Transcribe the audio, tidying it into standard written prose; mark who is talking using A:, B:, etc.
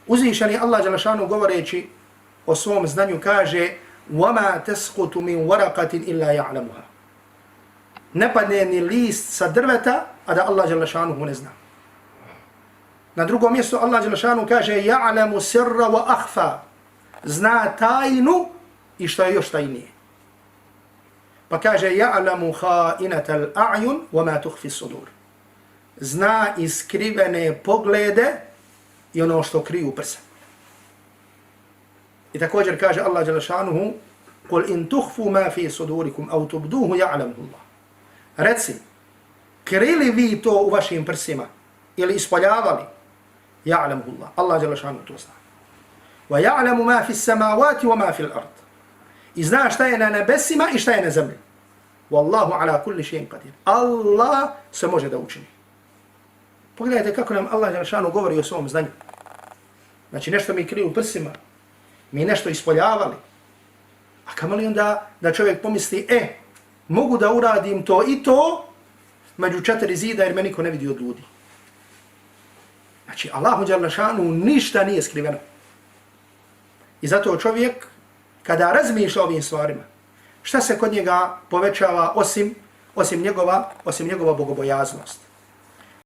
A: Uzvišeni Allah dželešanu govoreći o svom znanju kaže وَمَا تَسْقُطُ مِنْ وَرَقَةٍ إِلَّا يَعْلَمُهَا. Ne padne ni list sa drveta, a da Allah dželešanu ne zna. Na drugom mjestu Allah dželešanu kaže يَعْلَمُ سِرَّ وَأَخْفَى. Zna tajnu i što je još tajnije. Pa kaže يَعْلَمُ خَائِنَةَ الْأَعْيُنِ وَمَا تُخْفِي الصُّدُورِ. Zna iskrivene poglede i ono što kriju prsa. I također kaže Allah dželešanuhu قُلْ إِن تُخْفُوا مَا فِي صُدُورِكُمْ أَوْ تُبْدُوهُ يَعْلَمُهُ اللَّهُ. Reci, krili vi to u vašim prsima ili ispoljavali? يَعْلَمُهُ اللَّهُ. Allah dželešanuhu to zna. وَيَعْلَمُ مَا فِي السَّمَاوَاتِ وَمَا فِي الْأَرْضِ. I zna šta je na nebesima i šta je na zemlji. Wallahu ala kulli shay'in qadir. Allah se može da učini. Pogledajte kako nam Allah dželešanu govori o svom znanju. Znači nešto mi kriju u prsima, mi nešto ispoljavali. A kamali onda da čovjek pomisli, mogu da uradim to i to među 4 zida jer me niko ne vidi od ljudi. Znači Allahu dželešanu ništa nije skriveno. I zato čovjek kada razmišlja o ovim stvarima, šta se kod njega povećava osim njegova bogobojaznost.